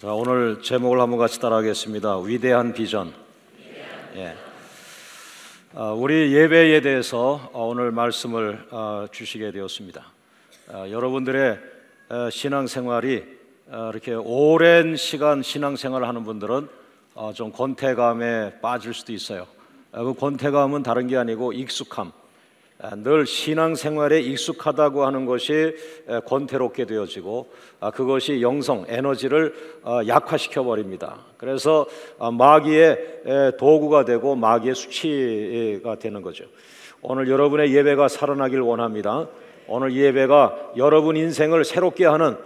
자, 오늘 제목을 한번 같이 따라하겠습니다. 위대한 비전. 예. 우리 예배에 대해서 오늘 말씀을 주시게 되었습니다. 여러분들의 신앙생활이 이렇게 오랜 시간 신앙생활을 하는 분들은 좀 권태감에 빠질 수도 있어요. 그 권태감은 다른 게 아니고 익숙함, 늘 신앙생활에 익숙하다고 하는 것이 권태롭게 되어지고 그것이 영성, 에너지를 약화시켜 버립니다. 그래서 마귀의 도구가 되고 마귀의 수치가 되는 거죠. 오늘 여러분의 예배가 살아나길 원합니다. 오늘 예배가 여러분 인생을 새롭게 하는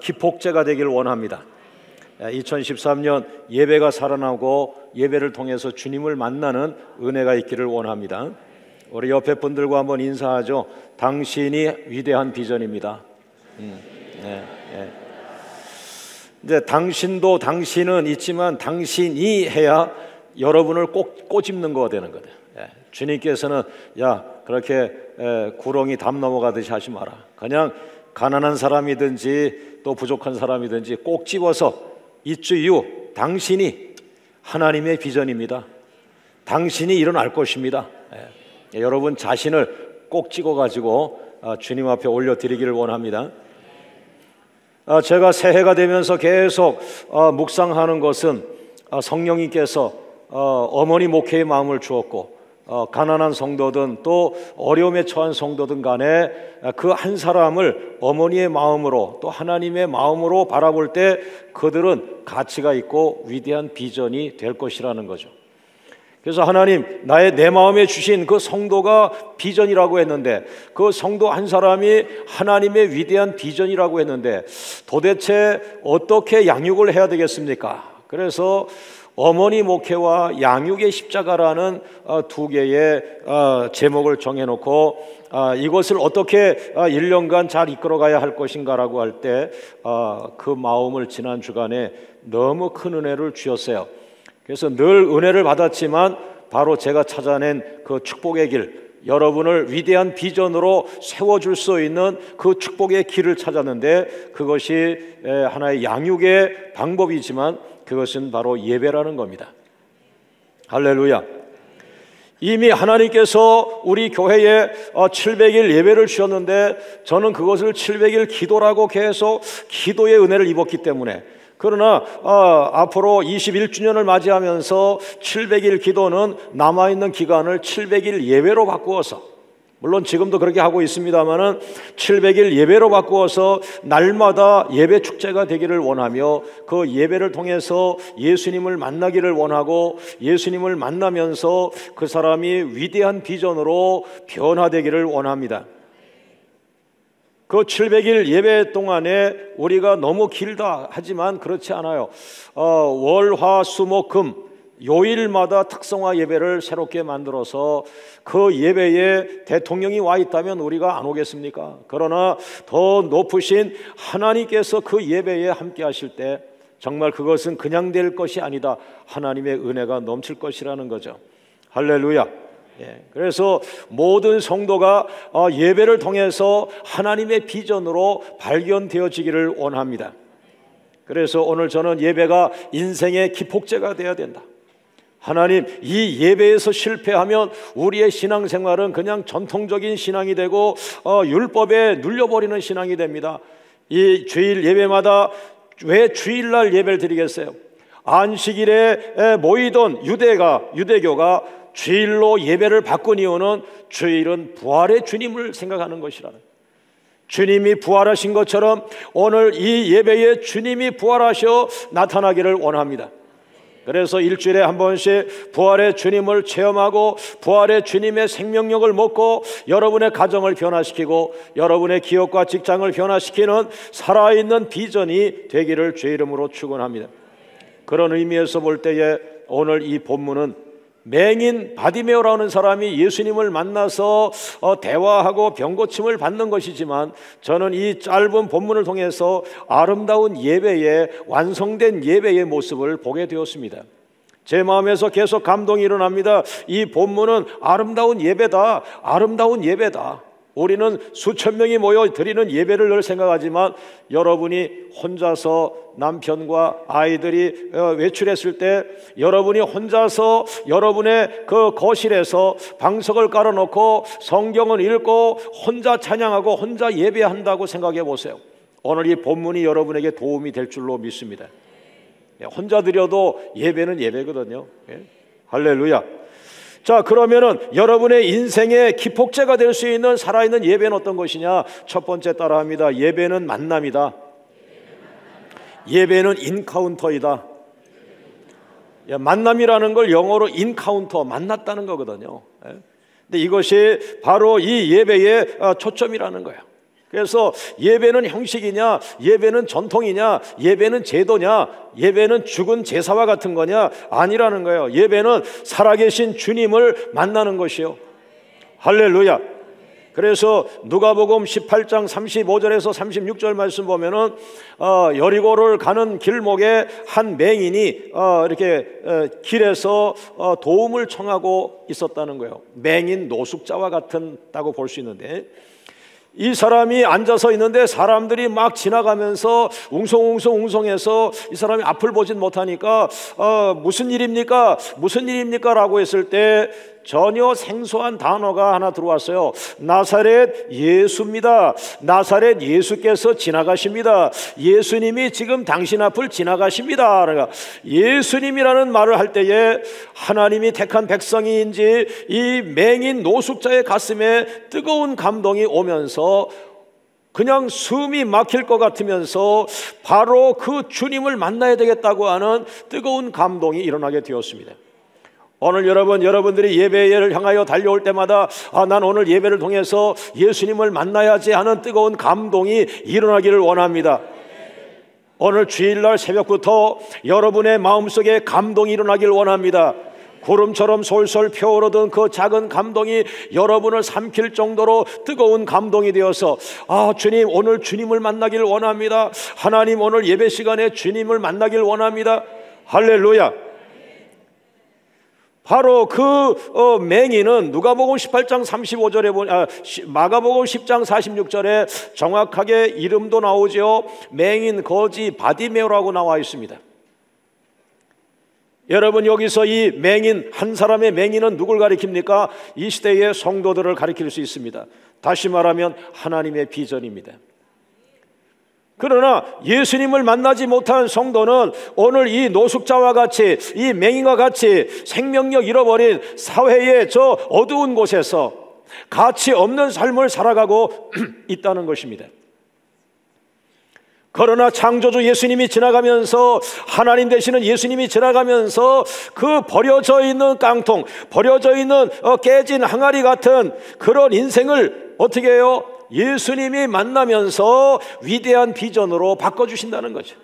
기폭제가 되길 원합니다. 2013년 예배가 살아나고 예배를 통해서 주님을 만나는 은혜가 있기를 원합니다. 우리 옆에 분들과 한번 인사하죠. 당신이 위대한 비전입니다. 이제 당신도 당신은 있지만 당신이 해야 여러분을 꼭 꼬집는 거가 되는 거예요. 주님께서는 야 그렇게 구렁이 담 넘어가듯이 하지 마라. 그냥 가난한 사람이든지 또 부족한 사람이든지 꼭 집어서 이유 당신이 하나님의 비전입니다. 당신이 일어날 것입니다. 여러분 자신을 꼭 찍어가지고 주님 앞에 올려드리기를 원합니다. 제가 새해가 되면서 계속 묵상하는 것은 성령님께서 어머니 목회의 마음을 주었고 가난한 성도든 또 어려움에 처한 성도든 간에 그 한 사람을 어머니의 마음으로 또 하나님의 마음으로 바라볼 때 그들은 가치가 있고 위대한 비전이 될 것이라는 거죠. 그래서 하나님 내 마음에 주신 그 성도가 비전이라고 했는데 그 성도 한 사람이 하나님의 위대한 비전이라고 했는데 도대체 어떻게 양육을 해야 되겠습니까? 그래서 어머니 목회와 양육의 십자가라는 두 개의 제목을 정해놓고 이것을 어떻게 1년간 잘 이끌어가야 할 것인가라고 할 때 그 마음을 지난 주간에 너무 큰 은혜를 주셨어요. 그래서 늘 은혜를 받았지만 바로 제가 찾아낸 그 축복의 길, 여러분을 위대한 비전으로 세워줄 수 있는 그 축복의 길을 찾았는데 그것이 하나의 양육의 방법이지만 그것은 바로 예배라는 겁니다. 할렐루야. 이미 하나님께서 우리 교회에 700일 예배를 주셨는데 저는 그것을 700일 기도라고 계속 기도의 은혜를 입었기 때문에 그러나 앞으로 21주년을 맞이하면서 700일 기도는 남아있는 기간을 700일 예배로 바꾸어서 물론 지금도 그렇게 하고 있습니다만은 700일 예배로 바꾸어서 날마다 예배 축제가 되기를 원하며 그 예배를 통해서 예수님을 만나기를 원하고 예수님을 만나면서 그 사람이 위대한 비전으로 변화되기를 원합니다. 그 700일 예배 동안에 우리가 너무 길다 하지만 그렇지 않아요. 월, 화, 수, 목, 금 요일마다 특성화 예배를 새롭게 만들어서 그 예배에 대통령이 와 있다면 우리가 안 오겠습니까? 그러나 더 높으신 하나님께서 그 예배에 함께 하실 때 정말 그것은 그냥 될 것이 아니다. 하나님의 은혜가 넘칠 것이라는 거죠. 할렐루야. 그래서 모든 성도가 예배를 통해서 하나님의 비전으로 발견되어지기를 원합니다. 그래서 오늘 저는 예배가 인생의 기폭제가 되어야 된다. 하나님 이 예배에서 실패하면 우리의 신앙생활은 그냥 전통적인 신앙이 되고 율법에 눌려버리는 신앙이 됩니다. 이 주일 예배마다 왜 주일날 예배를 드리겠어요? 안식일에 모이던 유대교가 주일로 예배를 바꾼 이유는 주일은 부활의 주님을 생각하는 것이라는, 주님이 부활하신 것처럼 오늘 이 예배에 주님이 부활하셔 나타나기를 원합니다. 그래서 일주일에 한 번씩 부활의 주님을 체험하고 부활의 주님의 생명력을 먹고 여러분의 가정을 변화시키고 여러분의 기업과 직장을 변화시키는 살아있는 비전이 되기를 주의 이름으로 축원합니다. 그런 의미에서 볼 때에 오늘 이 본문은 맹인 바디메오라는 사람이 예수님을 만나서 대화하고 병고침을 받는 것이지만 저는 이 짧은 본문을 통해서 아름다운 예배의 완성된 예배의 모습을 보게 되었습니다. 제 마음에서 계속 감동이 일어납니다. 이 본문은 아름다운 예배다, 아름다운 예배다. 우리는 수천 명이 모여 드리는 예배를 늘 생각하지만 여러분이 혼자서 남편과 아이들이 외출했을 때 여러분이 혼자서 여러분의 그 거실에서 방석을 깔아놓고 성경을 읽고 혼자 찬양하고 혼자 예배한다고 생각해 보세요. 오늘 이 본문이 여러분에게 도움이 될 줄로 믿습니다. 혼자 드려도 예배는 예배거든요. 할렐루야. 자, 그러면은 여러분의 인생의 기폭제가 될 수 있는 살아있는 예배는 어떤 것이냐? 첫 번째 따라합니다. 예배는 만남이다. 예배는 인카운터이다. 만남이라는 걸 영어로 인카운터, 만났다는 거거든요. 근데 이것이 바로 이 예배의 초점이라는 거예요. 그래서 예배는 형식이냐, 예배는 전통이냐, 예배는 제도냐, 예배는 죽은 제사와 같은 거냐? 아니라는 거예요. 예배는 살아계신 주님을 만나는 것이요. 할렐루야. 그래서 누가복음 18장 35절에서 36절 말씀 보면은 여리고를 가는 길목에 한 맹인이 이렇게 길에서 도움을 청하고 있었다는 거예요. 맹인 노숙자와 같다고 볼 수 있는데, 이 사람이 앉아서 있는데 사람들이 막 지나가면서 웅성웅성해서 이 사람이 앞을 보진 못하니까 무슨 일입니까? 무슨 일입니까? 라고 했을 때 전혀 생소한 단어가 하나 들어왔어요. 나사렛 예수입니다. 나사렛 예수께서 지나가십니다. 예수님이 지금 당신 앞을 지나가십니다. 그러니까 예수님이라는 말을 할 때에 하나님이 택한 백성인지 이 맹인 노숙자의 가슴에 뜨거운 감동이 오면서 그냥 숨이 막힐 것 같으면서 바로 그 주님을 만나야 되겠다고 하는 뜨거운 감동이 일어나게 되었습니다. 오늘 여러분들이 예배를 향하여 달려올 때마다 난 오늘 예배를 통해서 예수님을 만나야지 하는 뜨거운 감동이 일어나기를 원합니다. 오늘 주일날 새벽부터 여러분의 마음속에 감동이 일어나기를 원합니다. 구름처럼 솔솔 피어오르던 그 작은 감동이 여러분을 삼킬 정도로 뜨거운 감동이 되어서 주님, 오늘 주님을 만나기를 원합니다. 하나님, 오늘 예배 시간에 주님을 만나기를 원합니다. 할렐루야. 바로 그 맹인은 누가복음 18장 35절에 마가복음 10장 46절에 정확하게 이름도 나오죠. 맹인 거지 바디메오라고 나와 있습니다. 여러분, 여기서 이 맹인, 한 사람의 맹인은 누굴 가리킵니까? 이 시대의 성도들을 가리킬 수 있습니다. 다시 말하면 하나님의 비전입니다. 그러나 예수님을 만나지 못한 성도는 오늘 이 노숙자와 같이, 이 맹인과 같이 생명력 잃어버린 사회의 저 어두운 곳에서 가치 없는 삶을 살아가고 있다는 것입니다. 그러나 창조주 예수님이 지나가면서, 하나님 되시는 예수님이 지나가면서 그 버려져 있는 깡통, 버려져 있는 깨진 항아리 같은 그런 인생을 어떻게 해요? 예수님이 만나면서 위대한 비전으로 바꿔주신다는 거죠.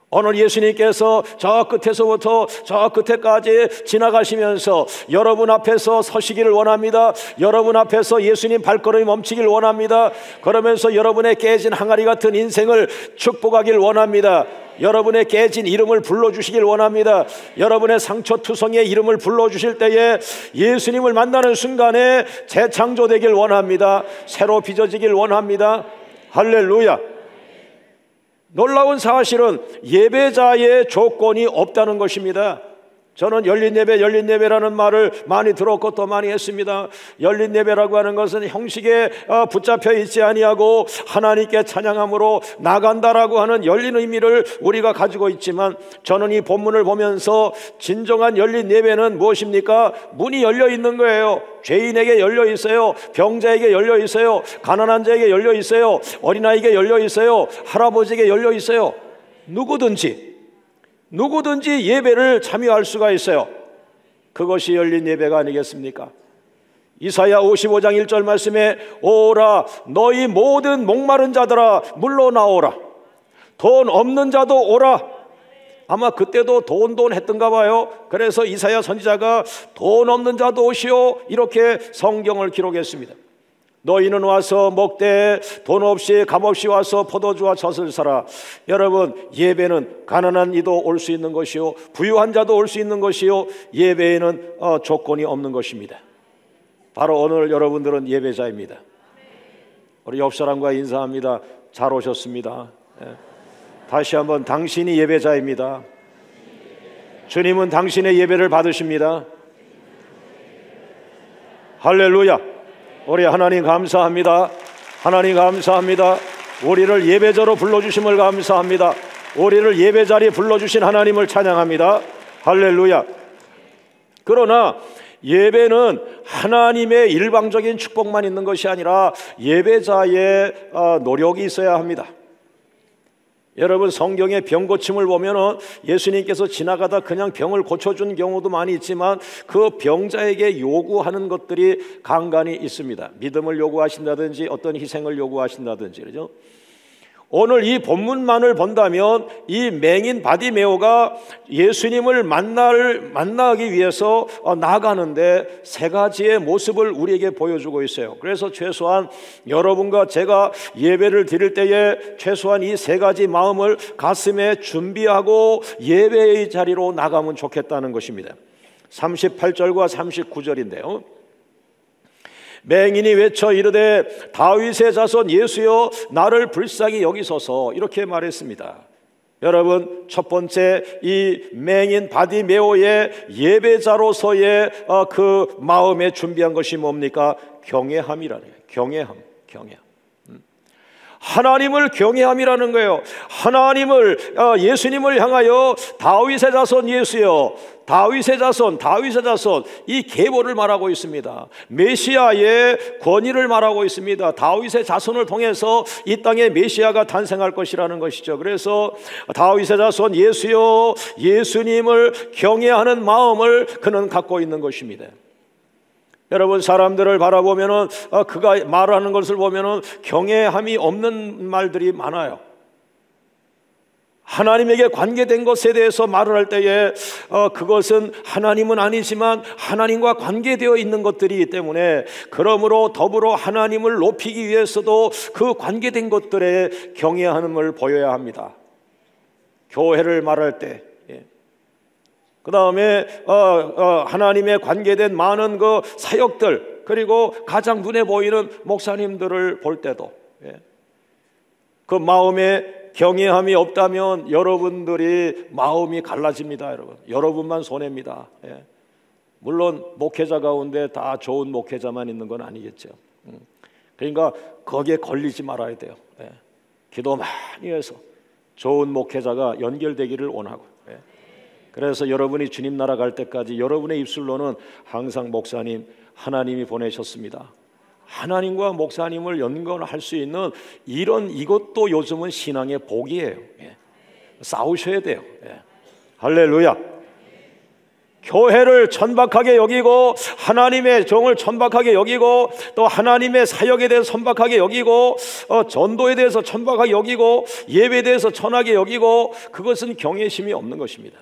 오늘 예수님께서 저 끝에서부터 저 끝에까지 지나가시면서 여러분 앞에서 서시기를 원합니다. 여러분 앞에서 예수님 발걸음이 멈추길 원합니다. 그러면서 여러분의 깨진 항아리 같은 인생을 축복하길 원합니다. 여러분의 깨진 이름을 불러주시길 원합니다. 여러분의 상처투성이의 이름을 불러주실 때에 예수님을 만나는 순간에 재창조되길 원합니다. 새로 빚어지길 원합니다. 할렐루야. 놀라운 사실은 예배자의 조건이 없다는 것입니다. 저는 열린예배라는 말을 많이 들었고 또 많이 했습니다. 열린예배라고 하는 것은 형식에 붙잡혀 있지 아니하고 하나님께 찬양함으로 나간다라고 하는 열린 의미를 우리가 가지고 있지만, 저는 이 본문을 보면서 진정한 열린예배는 무엇입니까? 문이 열려 있는 거예요. 죄인에게 열려 있어요. 병자에게 열려 있어요. 가난한 자에게 열려 있어요. 어린아이에게 열려 있어요. 할아버지에게 열려 있어요. 누구든지 예배를 참여할 수가 있어요. 그것이 열린 예배가 아니겠습니까? 이사야 55장 1절 말씀에 오라 너희 모든 목마른 자들아 물러나오라, 돈 없는 자도 오라. 아마 그때도 돈 했던가 봐요. 그래서 이사야 선지자가 돈 없는 자도 오시오, 이렇게 성경을 기록했습니다. 너희는 와서 먹되 돈 없이 값 없이 와서 포도주와 젖을 사라. 여러분, 예배는 가난한 이도 올 수 있는 것이요, 부유한 자도 올 수 있는 것이요, 예배에는 조건이 없는 것입니다. 바로 오늘 여러분들은 예배자입니다. 우리 옆 사람과 인사합니다. 잘 오셨습니다. 예. 다시 한번 당신이 예배자입니다. 주님은 당신의 예배를 받으십니다. 할렐루야. 우리 하나님 감사합니다. 하나님 감사합니다. 우리를 예배자로 불러주심을 감사합니다. 우리를 예배자리에 불러주신 하나님을 찬양합니다. 할렐루야. 그러나 예배는 하나님의 일방적인 축복만 있는 것이 아니라 예배자의 노력이 있어야 합니다. 여러분, 성경의 병 고침을 보면 예수님께서 지나가다 그냥 병을 고쳐준 경우도 많이 있지만 그 병자에게 요구하는 것들이 간간히 있습니다. 믿음을 요구하신다든지 어떤 희생을 요구하신다든지. 그렇죠? 오늘 이 본문만을 본다면 이 맹인 바디메오가 예수님을 만나기 위해서 나가는데 세 가지의 모습을 우리에게 보여주고 있어요. 그래서 최소한 여러분과 제가 예배를 드릴 때에 최소한 이 세 가지 마음을 가슴에 준비하고 예배의 자리로 나가면 좋겠다는 것입니다. 38절과 39절인데요. 맹인이 외쳐 이르되 다윗의 자손 예수여 나를 불쌍히 여기소서, 이렇게 말했습니다. 여러분, 첫 번째 이 맹인 바디메오의 예배자로서의 그 마음에 준비한 것이 뭡니까? 경외함이라는 거예요. 경외함. 하나님을 경외함이라는 거예요. 하나님을, 예수님을 향하여 다윗의 자손 예수여, 다윗의 자손, 이 계보를 말하고 있습니다. 메시아의 권위를 말하고 있습니다. 다윗의 자손을 통해서 이 땅에 메시아가 탄생할 것이라는 것이죠. 그래서 다윗의 자손 예수여, 예수님을 경외하는 마음을 그는 갖고 있는 것입니다. 여러분, 사람들을 바라보면은 그가 말하는 것을 보면은 경외함이 없는 말들이 많아요. 하나님에게 관계된 것에 대해서 말을 할 때에 그것은 하나님은 아니지만 하나님과 관계되어 있는 것들이기 때문에, 그러므로 더불어 하나님을 높이기 위해서도 그 관계된 것들에 경외함을 보여야 합니다. 교회를 말할 때, 그 다음에 하나님에 관계된 많은 그 사역들, 그리고 가장 눈에 보이는 목사님들을 볼 때도 그 마음에 경외함이 없다면 여러분들이 마음이 갈라집니다. 여러분만 손해입니다. 물론 목회자 가운데 다 좋은 목회자만 있는 건 아니겠죠. 그러니까 거기에 걸리지 말아야 돼요. 기도 많이 해서 좋은 목회자가 연결되기를 원하고, 그래서 여러분이 주님 나라 갈 때까지 여러분의 입술로는 항상 목사님, 하나님이 보내셨습니다, 하나님과 목사님을 연관할 수 있는 이것도 요즘은 신앙의 복이에요. 싸우셔야 돼요. 할렐루야. 교회를 천박하게 여기고 하나님의 종을 천박하게 여기고 또 하나님의 사역에 대해서 천박하게 여기고 전도에 대해서 천박하게 여기고 예배에 대해서 천하게 여기고, 그것은 경외심이 없는 것입니다.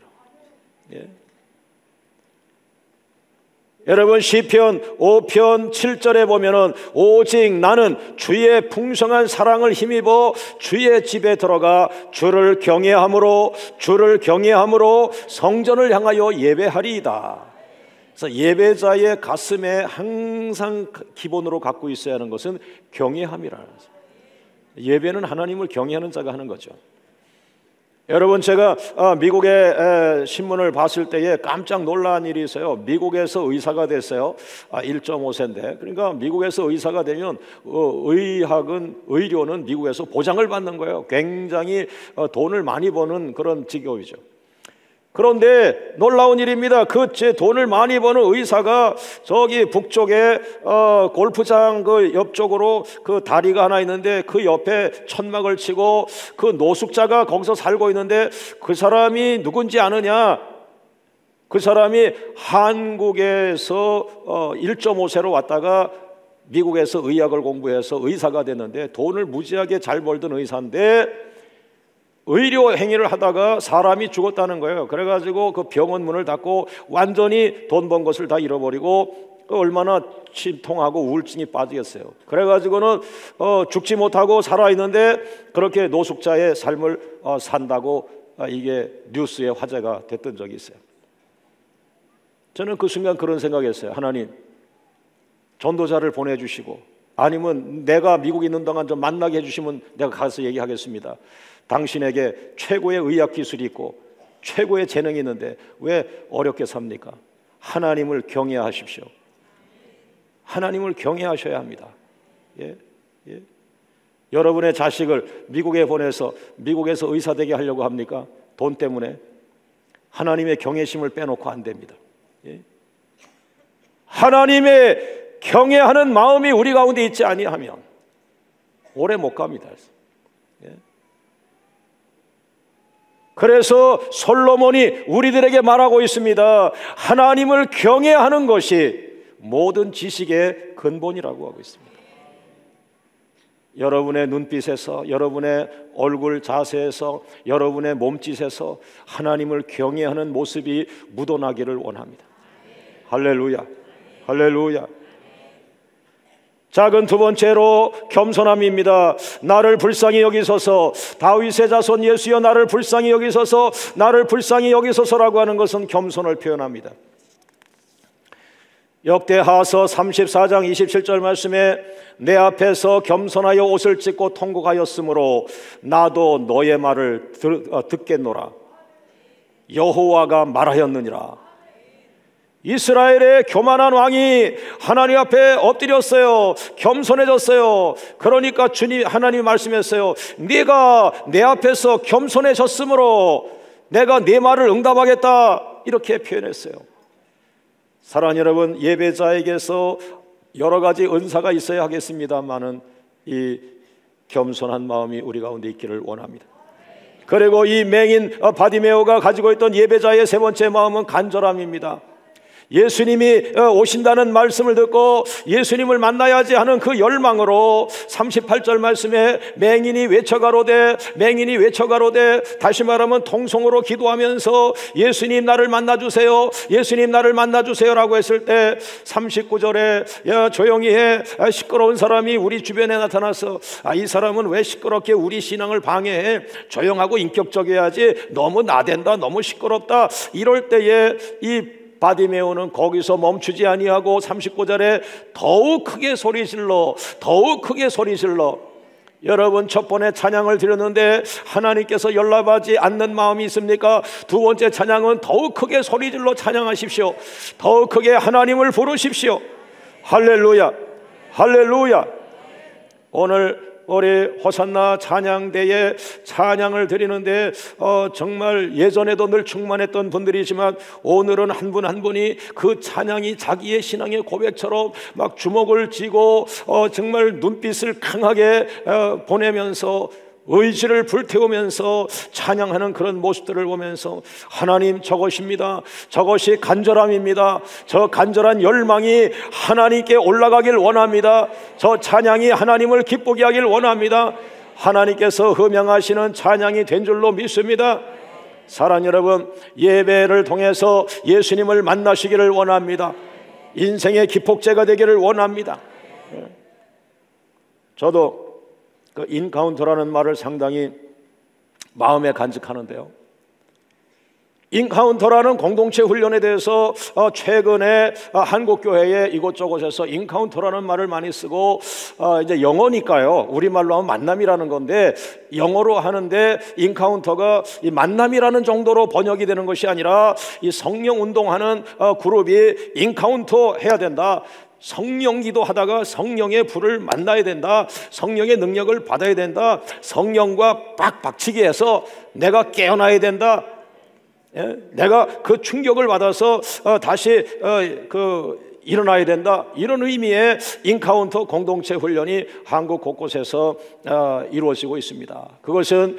여러분, 시편 5편 7절에 보면은 오직 나는 주의 풍성한 사랑을 힘입어 주의 집에 들어가 주를 경외함으로 성전을 향하여 예배하리이다. 그래서 예배자의 가슴에 항상 기본으로 갖고 있어야 하는 것은 경외함이라는 거죠. 예배는 하나님을 경외하는 자가 하는 거죠. 여러분, 제가 미국의 신문을 봤을 때에 깜짝 놀란 일이 있어요. 미국에서 의사가 됐어요. 1.5세인데 그러니까 미국에서 의사가 되면 의료는 미국에서 보장을 받는 거예요. 굉장히 돈을 많이 버는 그런 직업이죠. 그런데 놀라운 일입니다. 제 돈을 많이 버는 의사가 저기 북쪽에 골프장 그 옆쪽으로 그 다리가 하나 있는데 그 옆에 천막을 치고 그 노숙자가 거기서 살고 있는데 그 사람이 누군지 아느냐? 그 사람이 한국에서 1.5세로 왔다가 미국에서 의학을 공부해서 의사가 됐는데 돈을 무지하게 잘 벌던 의사인데 의료 행위를 하다가 사람이 죽었다는 거예요. 그래가지고 그 병원 문을 닫고 완전히 돈 번 것을 다 잃어버리고 얼마나 심통하고 우울증이 빠지겠어요. 그래가지고는 죽지 못하고 살아있는데 그렇게 노숙자의 삶을 산다고 이게 뉴스에 화제가 됐던 적이 있어요. 저는 그 순간 그런 생각했어요. 하나님, 전도자를 보내주시고 아니면 내가 미국에 있는 동안 좀 만나게 해주시면 내가 가서 얘기하겠습니다. 당신에게 최고의 의학 기술이 있고 최고의 재능이 있는데 왜 어렵게 삽니까? 하나님을 경외하십시오. 하나님을 경외하셔야 합니다. 예? 예? 여러분의 자식을 미국에 보내서 미국에서 의사 되게 하려고 합니까? 돈 때문에? 하나님의 경외심을 빼놓고 안 됩니다. 예? 하나님의 경외하는 마음이 우리 가운데 있지 아니하면 오래 못 갑니다. 예? 그래서 솔로몬이 우리들에게 말하고 있습니다. 하나님을 경외하는 것이 모든 지식의 근본이라고 하고 있습니다. 여러분의 눈빛에서, 여러분의 얼굴 자세에서, 여러분의 몸짓에서 하나님을 경외하는 모습이 묻어나기를 원합니다. 할렐루야, 할렐루야. 작은 두 번째로 겸손함입니다. 나를 불쌍히 여기소서. 다윗의 자손 예수여 나를 불쌍히 여기소서. 나를 불쌍히 여기소서라고 하는 것은 겸손을 표현합니다. 역대하서 34장 27절 말씀에 내 앞에서 겸손하여 옷을 찢고 통곡하였으므로 나도 너의 말을 듣겠노라. 여호와가 말하였느니라. 이스라엘의 교만한 왕이 하나님 앞에 엎드렸어요. 겸손해졌어요. 그러니까 주님 하나님이 말씀했어요. 네가 내 앞에서 겸손해졌으므로 내가 네 말을 응답하겠다. 이렇게 표현했어요. 사랑하는 여러분, 예배자에게서 여러 가지 은사가 있어야 하겠습니다만은 이 겸손한 마음이 우리 가운데 있기를 원합니다. 그리고 이 맹인 바디메오가 가지고 있던 예배자의 세 번째 마음은 간절함입니다. 예수님이 오신다는 말씀을 듣고 예수님을 만나야지 하는 그 열망으로 38절 말씀에 맹인이 외쳐가로되 다시 말하면 통성으로 기도하면서 예수님 나를 만나주세요, 예수님 나를 만나주세요라고 했을 때 39절에 야 조용히 해, 시끄러운 사람이 우리 주변에 나타나서 이 사람은 왜 시끄럽게 우리 신앙을 방해해, 조용하고 인격적이어야지, 너무 나댄다, 너무 시끄럽다. 이럴 때에 이 바디메오는 거기서 멈추지 아니하고 39절에 더욱 크게 소리질러 여러분, 첫 번째 찬양을 드렸는데 하나님께서 연락하지 않는 마음이 있습니까? 두 번째 찬양은 더욱 크게 소리질러 찬양하십시오. 더욱 크게 하나님을 부르십시오. 할렐루야, 할렐루야. 오늘 우리 호산나 찬양대에 찬양을 드리는데 정말 예전에도 늘 충만했던 분들이지만 오늘은 한 분 한 분이 그 찬양이 자기의 신앙의 고백처럼 막 주먹을 쥐고 정말 눈빛을 강하게 보내면서 의지를 불태우면서 찬양하는 그런 모습들을 보면서 하나님, 저것입니다. 저것이 간절함입니다. 저 간절한 열망이 하나님께 올라가길 원합니다. 저 찬양이 하나님을 기쁘게 하길 원합니다. 하나님께서 흠양하시는 찬양이 된 줄로 믿습니다. 사랑하는 여러분, 예배를 통해서 예수님을 만나시기를 원합니다. 인생의 기폭제가 되기를 원합니다. 저도 그 인카운터라는 말을 상당히 마음에 간직하는데요. 인카운터라는 공동체 훈련에 대해서 최근에 한국교회에 이곳저곳에서 인카운터라는 말을 많이 쓰고 이제 영어니까요. 우리말로 하면 만남이라는 건데 영어로 하는데 인카운터가 이 만남이라는 정도로 번역이 되는 것이 아니라 이 성령 운동하는 그룹이 인카운터 해야 된다. 성령 기도하다가 성령의 불을 만나야 된다. 성령의 능력을 받아야 된다. 성령과 빡빡치게 해서 내가 깨어나야 된다. 내가 그 충격을 받아서 다시 일어나야 된다. 이런 의미의 인카운터 공동체 훈련이 한국 곳곳에서 이루어지고 있습니다. 그것은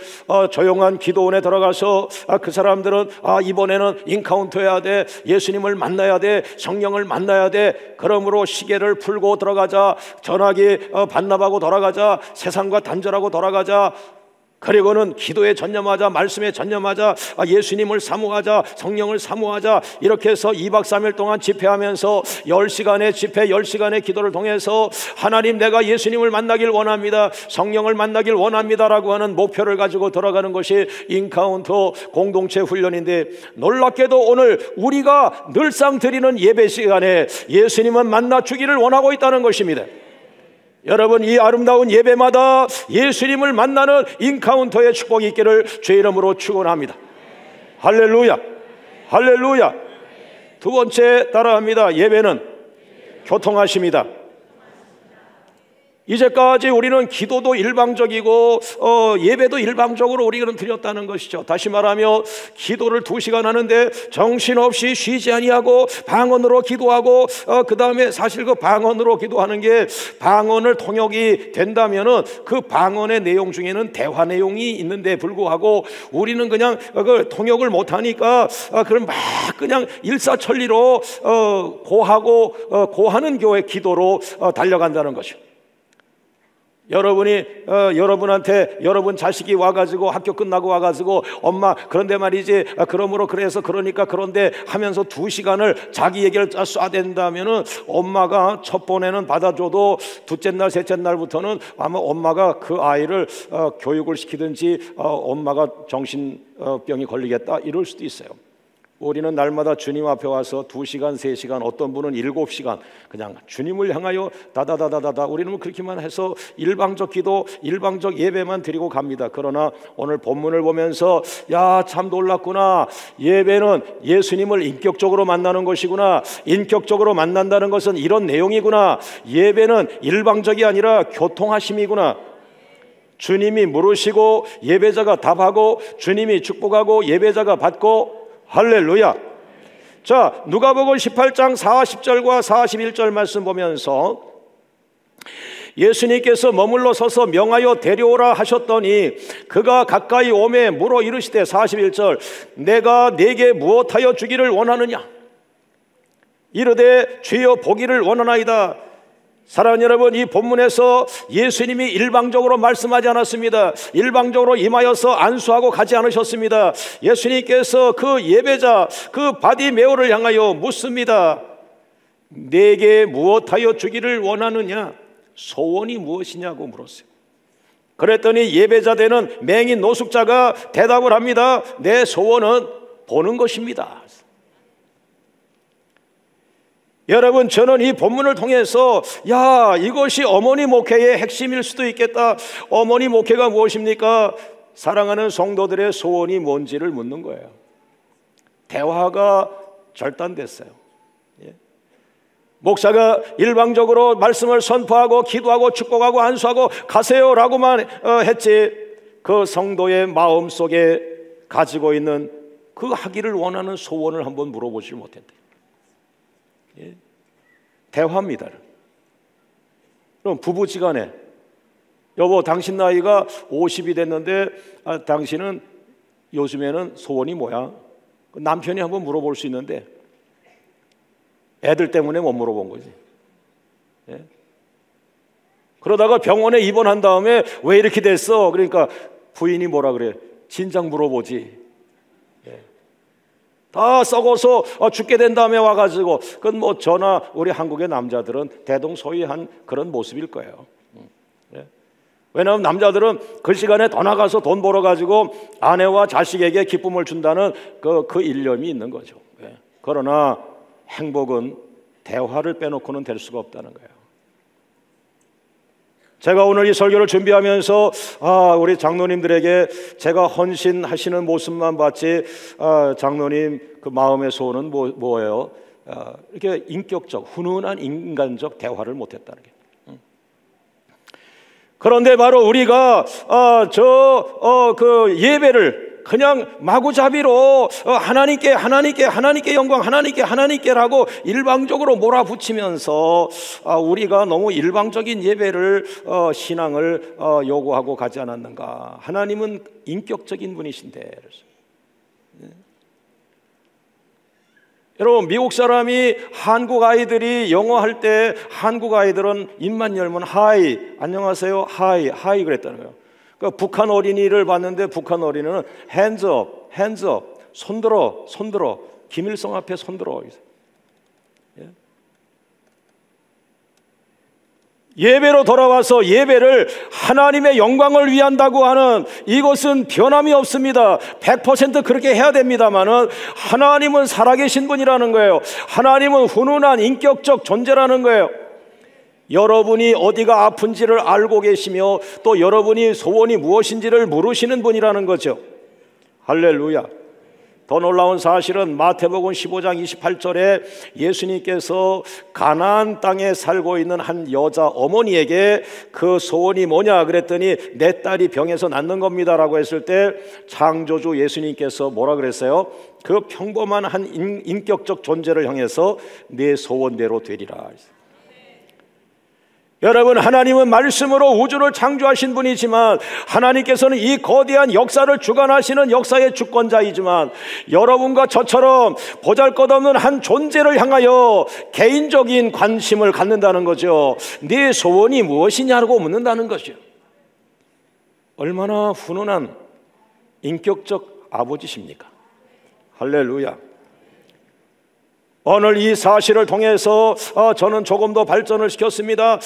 조용한 기도원에 들어가서 그 사람들은 이번에는 인카운터 해야 돼, 예수님을 만나야 돼, 성령을 만나야 돼. 그러므로 시계를 풀고 들어가자, 전화기 반납하고 돌아가자, 세상과 단절하고 돌아가자. 그리고는 기도에 전념하자, 말씀에 전념하자, 예수님을 사모하자, 성령을 사모하자. 이렇게 해서 2박 3일 동안 집회하면서 10시간의 집회, 10시간의 기도를 통해서 하나님, 내가 예수님을 만나길 원합니다, 성령을 만나길 원합니다라고 하는 목표를 가지고 들어가는 것이 인카운터 공동체 훈련인데, 놀랍게도 오늘 우리가 늘상 드리는 예배 시간에 예수님은 만나 주기를 원하고 있다는 것입니다. 여러분, 이 아름다운 예배마다 예수님을 만나는 인카운터의 축복이 있기를 주의 이름으로 축원합니다. 할렐루야, 할렐루야. 두 번째 따라합니다. 예배는 교통하십니다. 이제까지 우리는 기도도 일방적이고 예배도 일방적으로 우리는 드렸다는 것이죠. 다시 말하며 기도를 2시간 하는데 정신없이 쉬지 아니하고 방언으로 기도하고 그 다음에 사실 그 방언으로 기도하는 게 방언을 통역이 된다면은 그 방언의 내용 중에는 대화 내용이 있는데 불구하고 우리는 그냥 그 통역을 못하니까 그럼 막 그냥 일사천리로 고하는 교회 기도로 달려간다는 것이죠. 여러분한테 여러분 자식이 와가지고 학교 끝나고 와가지고 엄마 그런데 말이지 그러므로 그래서 그러니까 그런데 하면서 2시간을 자기 얘기를 쏴댄다면은 엄마가 첫 번에는 받아줘도 둘째 날 셋째 날부터는 아마 엄마가 그 아이를 교육을 시키든지 엄마가 정신병이 걸리겠다 이럴 수도 있어요. 우리는 날마다 주님 앞에 와서 2시간, 3시간, 어떤 분은 7시간 그냥 주님을 향하여 다다다다다다 우리는 그렇게만 해서 일방적 기도, 일방적 예배만 드리고 갑니다. 그러나 오늘 본문을 보면서 야, 참 놀랍구나. 예배는 예수님을 인격적으로 만나는 것이구나. 인격적으로 만난다는 것은 이런 내용이구나. 예배는 일방적이 아니라 교통하심이구나. 주님이 물으시고 예배자가 답하고 주님이 축복하고 예배자가 받고 할렐루야. 자, 누가복음 18장 40절과 41절 말씀 보면서 예수님께서 머물러 서서 명하여 데려오라 하셨더니 그가 가까이 오매 물어 이르시되 41절 내가 네게 무엇하여 주기를 원하느냐 이르되 주여 보기를 원하나이다. 사랑하는 여러분, 이 본문에서 예수님이 일방적으로 말씀하지 않았습니다. 일방적으로 임하여서 안수하고 가지 않으셨습니다. 예수님께서 그 예배자 그 바디메오를 향하여 묻습니다. 내게 무엇하여 주기를 원하느냐? 소원이 무엇이냐고 물었어요. 그랬더니 예배자 되는 맹인 노숙자가 대답을 합니다. 내 소원은 보는 것입니다. 여러분, 저는 이 본문을 통해서 야, 이것이 어머니 목회의 핵심일 수도 있겠다. 어머니 목회가 무엇입니까? 사랑하는 성도들의 소원이 뭔지를 묻는 거예요. 대화가 절단됐어요. 목사가 일방적으로 말씀을 선포하고 기도하고 축복하고 안수하고 가세요라고만 했지 그 성도의 마음속에 가지고 있는 그 하기를 원하는 소원을 한번 물어보지 못했대. 대화입니다. 그럼 부부지간에 여보 당신 나이가 50이 됐는데 당신은 요즘에는 소원이 뭐야? 남편이 한번 물어볼 수 있는데 애들 때문에 못 물어본 거지. 그러다가 병원에 입원한 다음에 왜 이렇게 됐어? 그러니까 부인이 뭐라 그래? 진작 물어보지. 다 썩어서 죽게 된 다음에 와가지고 그건 뭐 저나 우리 한국의 남자들은 대동소이한 그런 모습일 거예요. 왜냐하면 남자들은 그 시간에 더 나가서 돈 벌어가지고 아내와 자식에게 기쁨을 준다는 그 일념이 있는 거죠. 그러나 행복은 대화를 빼놓고는 될 수가 없다는 거예요. 제가 오늘 이 설교를 준비하면서 우리 장로님들에게 제가 헌신하시는 모습만 봤지 장로님 그 마음의 소원은 뭐예요? 이렇게 인격적, 훈훈한 인간적 대화를 못했다는 게. 그런데 바로 우리가 그 예배를 그냥 마구잡이로 하나님께 영광, 하나님께라고 일방적으로 몰아붙이면서 우리가 너무 일방적인 예배를 신앙을 요구하고 가지 않았는가. 하나님은 인격적인 분이신데. 여러분, 미국 사람이 한국 아이들이 영어 할 때 한국 아이들은 입만 열면 하이, 안녕하세요, 하이 그랬다는 거예요. 그러니까 북한 어린이를 봤는데 북한 어린이는 hands up, 손들어, 김일성 앞에 손들어. 예배로 돌아와서 예배를 하나님의 영광을 위한다고 하는 이것은 변함이 없습니다. 100% 그렇게 해야 됩니다만은 하나님은 살아계신 분이라는 거예요. 하나님은 훈훈한 인격적 존재라는 거예요. 여러분이 어디가 아픈지를 알고 계시며 또 여러분이 소원이 무엇인지를 물으시는 분이라는 거죠. 할렐루야. 더 놀라운 사실은 마태복음 15장 28절에 예수님께서 가나안 땅에 살고 있는 한 여자 어머니에게 그 소원이 뭐냐 그랬더니 내 딸이 병에서 낫는 겁니다 라고 했을 때 창조주 예수님께서 뭐라 그랬어요? 그 평범한 한 인격적 존재를 향해서 내 소원대로 되리라. 여러분, 하나님은 말씀으로 우주를 창조하신 분이지만 하나님께서는 이 거대한 역사를 주관하시는 역사의 주권자이지만 여러분과 저처럼 보잘것없는 한 존재를 향하여 개인적인 관심을 갖는다는 거죠. 네 소원이 무엇이냐고 묻는다는 거죠. 얼마나 훈훈한 인격적 아버지십니까? 할렐루야. 오늘 이 사실을 통해서 저는 조금 더 발전을 시켰습니다.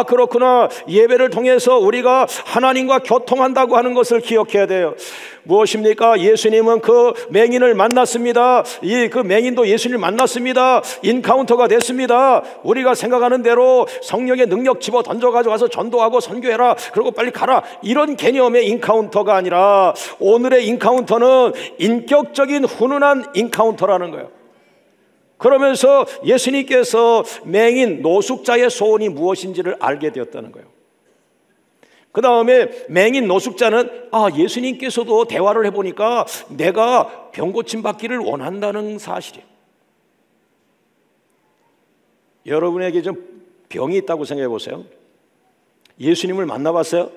그렇구나. 예배를 통해서 우리가 하나님과 교통한다고 하는 것을 기억해야 돼요. 무엇입니까? 예수님은 그 맹인을 만났습니다. 그 맹인도 예수님을 만났습니다. 인카운터가 됐습니다. 우리가 생각하는 대로 성령의 능력 집어 던져가지고 가서 전도하고 선교해라 그리고 빨리 가라 이런 개념의 인카운터가 아니라 오늘의 인카운터는 인격적인 훈훈한 인카운터라는 거예요. 그러면서 예수님께서 맹인 노숙자의 소원이 무엇인지를 알게 되었다는 거예요. 그 다음에 맹인 노숙자는 예수님께서도 대화를 해보니까 내가 병 고침 받기를 원한다는 사실이에요. 여러분에게 좀 병이 있다고 생각해 보세요. 예수님을 만나봤어요?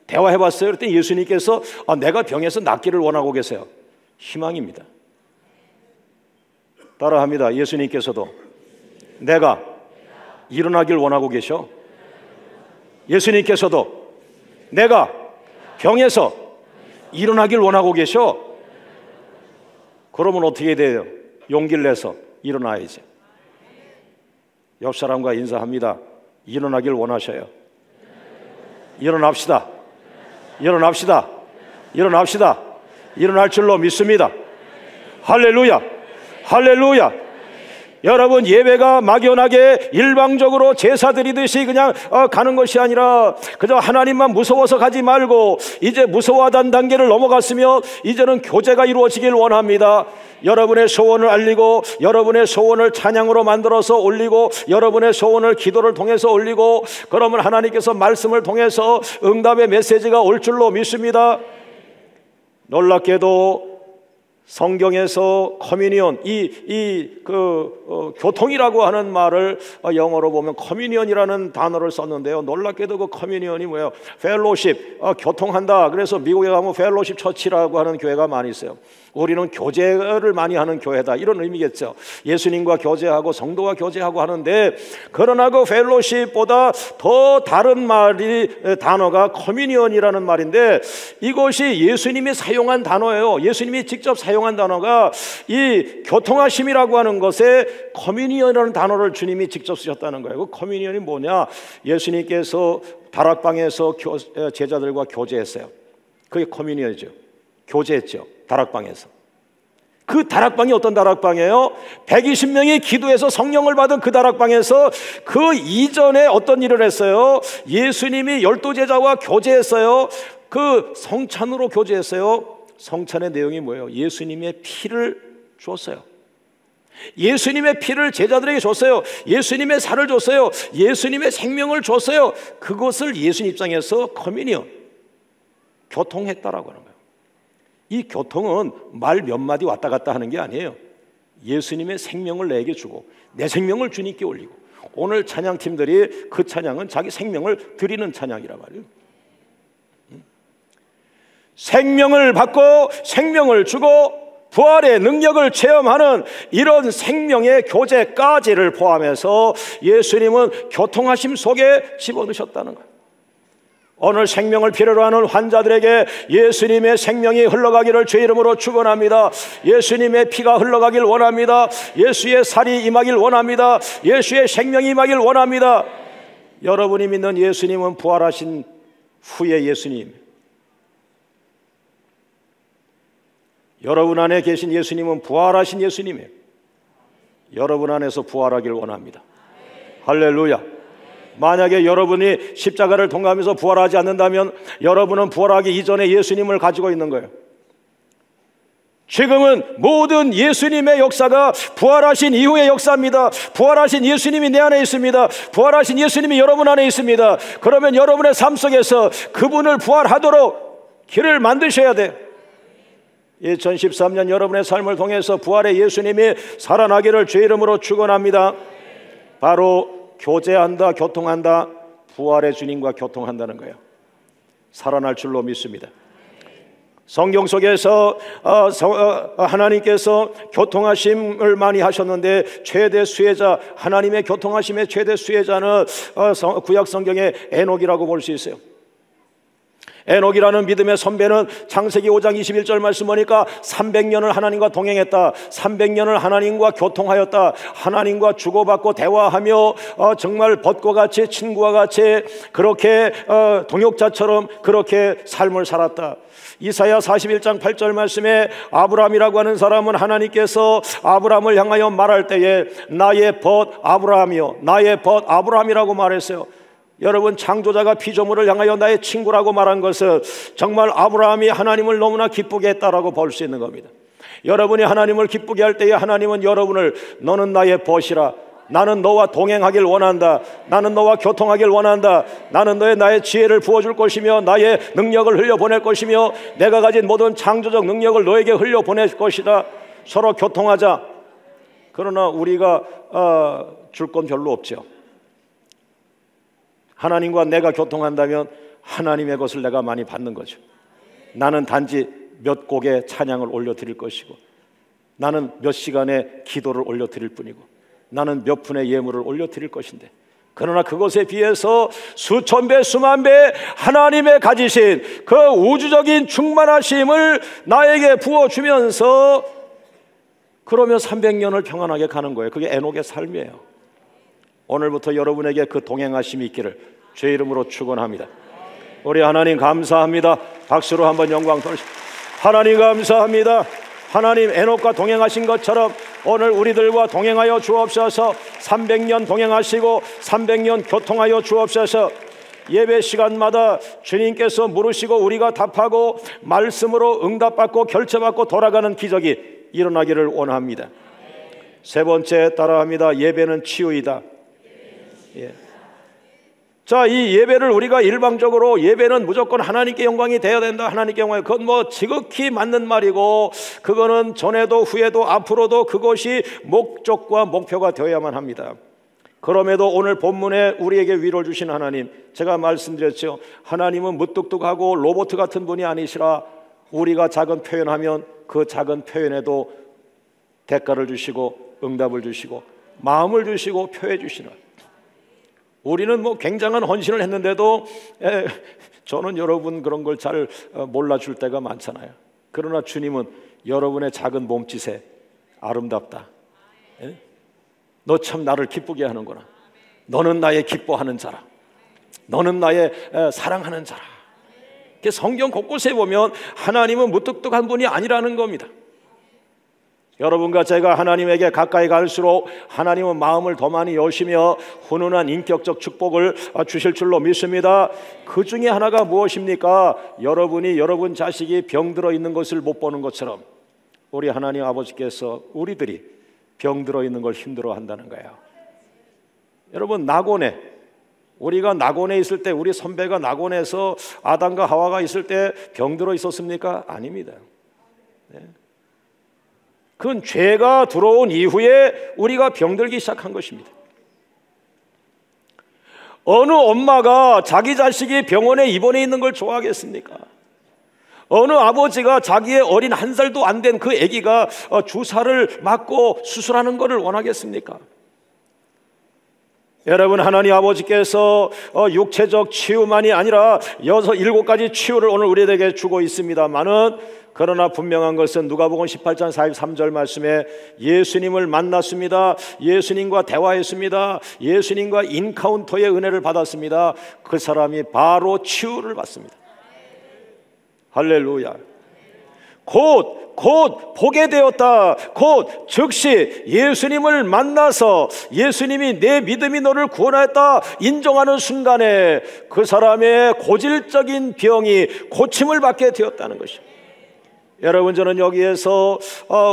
대화해봤어요? 그랬더니 예수님께서 내가 병에서 낫기를 원하고 계세요. 희망입니다. 따라합니다. 예수님께서도 내가 일어나길 원하고 계셔. 예수님께서도 내가 병에서 일어나길 원하고 계셔. 그러면 어떻게 돼요? 용기를 내서 일어나야지. 옆 사람과 인사합니다. 일어나길 원하셔요. 일어납시다. 일어납시다. 일어납시다. 일어날 줄로 믿습니다. 할렐루야. 할렐루야. 여러분, 예배가 막연하게 일방적으로 제사 드리듯이 그냥 가는 것이 아니라 그저 하나님만 무서워서 가지 말고 이제 무서워하던 단계를 넘어갔으며 이제는 교제가 이루어지길 원합니다. 여러분의 소원을 알리고 여러분의 소원을 찬양으로 만들어서 올리고 여러분의 소원을 기도를 통해서 올리고 그러면 하나님께서 말씀을 통해서 응답의 메시지가 올 줄로 믿습니다. 놀랍게도 성경에서 커뮤니언, 교통이라고 하는 말을 영어로 보면 커뮤니언이라는 단어를 썼는데요. 놀랍게도 그 커뮤니언이 뭐예요? 펠로십, 교통한다. 그래서 미국에 가면 펠로십 처치라고 하는 교회가 많이 있어요. 우리는 교제를 많이 하는 교회다 이런 의미겠죠. 예수님과 교제하고 성도와 교제하고 하는데 그러나 그 펠로십보다 더 다른 단어가 커뮤니언이라는 말인데 이것이 예수님이 사용한 단어예요. 예수님이 직접 사용한 단어가 이 교통하심이라고 하는 것에 커뮤니언이라는 단어를 주님이 직접 쓰셨다는 거예요. 그 커뮤니언이 뭐냐? 예수님께서 다락방에서 제자들과 교제했어요. 그게 커뮤니언이죠. 교제했죠. 다락방에서. 그 다락방이 어떤 다락방이에요? 120명이 기도해서 성령을 받은 그 다락방에서 그 이전에 어떤 일을 했어요? 예수님이 12제자와 교제했어요. 그 성찬으로 교제했어요. 성찬의 내용이 뭐예요? 예수님의 피를 줬어요. 예수님의 피를 제자들에게 줬어요. 예수님의 살을 줬어요. 예수님의 생명을 줬어요. 그것을 예수님 입장에서 커뮤니언, 교통했다라고 하는 거예요. 이 교통은 말 몇 마디 왔다 갔다 하는 게 아니에요. 예수님의 생명을 내게 주고 내 생명을 주님께 올리고 오늘 찬양팀들이 그 찬양은 자기 생명을 드리는 찬양이란 말이에요. 생명을 받고 생명을 주고 부활의 능력을 체험하는 이런 생명의 교제까지를 포함해서 예수님은 교통하심 속에 집어넣으셨다는 거예요. 오늘 생명을 필요로 하는 환자들에게 예수님의 생명이 흘러가기를 주의 이름으로 축원합니다. 예수님의 피가 흘러가길 원합니다. 예수의 살이 임하길 원합니다. 예수의 생명이 임하길 원합니다. 여러분이 믿는 예수님은 부활하신 후의 예수님, 여러분 안에 계신 예수님은 부활하신 예수님이에요. 여러분 안에서 부활하길 원합니다. 할렐루야. 만약에 여러분이 십자가를 통과하면서 부활하지 않는다면 여러분은 부활하기 이전에 예수님을 가지고 있는 거예요. 지금은 모든 예수님의 역사가 부활하신 이후의 역사입니다. 부활하신 예수님이 내 안에 있습니다. 부활하신 예수님이 여러분 안에 있습니다. 그러면 여러분의 삶 속에서 그분을 부활하도록 길을 만드셔야 돼요. 2013년 여러분의 삶을 통해서 부활의 예수님이 살아나기를 주의 이름으로 축원합니다. 바로 교제한다, 교통한다, 부활의 주님과 교통한다는 거예요. 살아날 줄로 믿습니다. 성경 속에서 하나님께서 교통하심을 많이 하셨는데 최대 수혜자, 하나님의 교통하심의 최대 수혜자는 구약 성경의 에녹이라고 볼 수 있어요. 에녹이라는 믿음의 선배는 창세기 5장 21절 말씀 보니까 300년을 하나님과 동행했다. 300년을 하나님과 교통하였다. 하나님과 주고받고 대화하며 정말 벗과 같이 친구와 같이 그렇게 동역자처럼 그렇게 삶을 살았다. 이사야 41장 8절 말씀에 아브라함이라고 하는 사람은 하나님께서 아브라함을 향하여 말할 때에 나의 벗 아브라함이요, 나의 벗 아브라함이라고 말했어요. 여러분, 창조자가 피조물을 향하여 나의 친구라고 말한 것은 정말 아브라함이 하나님을 너무나 기쁘게 했다라고 볼 수 있는 겁니다. 여러분이 하나님을 기쁘게 할 때에 하나님은 여러분을 너는 나의 벗이라, 나는 너와 동행하길 원한다, 나는 너와 교통하길 원한다, 나는 나의 지혜를 부어줄 것이며 나의 능력을 흘려보낼 것이며 내가 가진 모든 창조적 능력을 너에게 흘려보낼 것이다. 서로 교통하자. 그러나 우리가 줄 건 별로 없죠. 하나님과 내가 교통한다면 하나님의 것을 내가 많이 받는 거죠. 나는 단지 몇 곡의 찬양을 올려드릴 것이고, 나는 몇 시간의 기도를 올려드릴 뿐이고, 나는 몇 푼의 예물을 올려드릴 것인데, 그러나 그것에 비해서 수천 배 수만 배 하나님의 가지신 그 우주적인 충만하심을 나에게 부어주면서 그러면 300년을 평안하게 가는 거예요. 그게 에녹의 삶이에요. 오늘부터 여러분에게 그 동행하심이 있기를 주의 이름으로 축원합니다. 우리 하나님 감사합니다. 박수로 한번 영광 돌리십시오. 하나님 감사합니다. 하나님 에녹과 동행하신 것처럼 오늘 우리들과 동행하여 주옵소서. 300년 동행하시고 300년 교통하여 주옵소서. 예배 시간마다 주님께서 물으시고 우리가 답하고 말씀으로 응답받고 결체받고 돌아가는 기적이 일어나기를 원합니다. 세 번째 따라합니다. 예배는 치유이다. 예. 자, 이 예배를 우리가 일방적으로 예배는 무조건 하나님께 영광이 되어야 된다, 하나님께 영광이, 그건 뭐 지극히 맞는 말이고 그거는 전에도 후에도 앞으로도 그것이 목적과 목표가 되어야만 합니다. 그럼에도 오늘 본문에 우리에게 위로를 주신 하나님, 제가 말씀드렸죠. 하나님은 무뚝뚝하고 로봇 같은 분이 아니시라 우리가 작은 표현하면 그 작은 표현에도 대가를 주시고 응답을 주시고 마음을 주시고 표해 주시는, 우리는 뭐 굉장한 헌신을 했는데도 저는 여러분 그런 걸 잘 몰라줄 때가 많잖아요. 그러나 주님은 여러분의 작은 몸짓에 아름답다. 너 참 나를 기쁘게 하는구나. 너는 나의 기뻐하는 자라. 너는 나의 사랑하는 자라. 성경 곳곳에 보면 하나님은 무뚝뚝한 분이 아니라는 겁니다. 여러분과 제가 하나님에게 가까이 갈수록 하나님은 마음을 더 많이 여시며 훈훈한 인격적 축복을 주실 줄로 믿습니다. 그 중에 하나가 무엇입니까? 여러분이 여러분 자식이 병들어 있는 것을 못 보는 것처럼 우리 하나님 아버지께서 우리들이 병들어 있는 걸 힘들어 한다는 거예요. 여러분, 낙원에, 우리가 낙원에 있을 때, 우리 선배가 낙원에서 아담과 하와가 있을 때 병들어 있었습니까? 아닙니다. 네. 그건 죄가 들어온 이후에 우리가 병들기 시작한 것입니다. 어느 엄마가 자기 자식이 병원에 입원해 있는 걸 좋아하겠습니까? 어느 아버지가 자기의 어린 1살도 안 된 그 아기가 주사를 맞고 수술하는 것을 원하겠습니까? 여러분, 하나님 아버지께서 육체적 치유만이 아니라 7가지 치유를 오늘 우리에게 주고 있습니다만은, 그러나 분명한 것은 누가복음 18장 43절 말씀에 예수님을 만났습니다. 예수님과 대화했습니다. 예수님과 인카운터의 은혜를 받았습니다. 그 사람이 바로 치유를 받습니다. 할렐루야. 곧 보게 되었다. 곧 즉시 예수님을 만나서 예수님이 내 믿음이 너를 구원하였다 인정하는 순간에 그 사람의 고질적인 병이 고침을 받게 되었다는 것입니다. 여러분, 저는 여기에서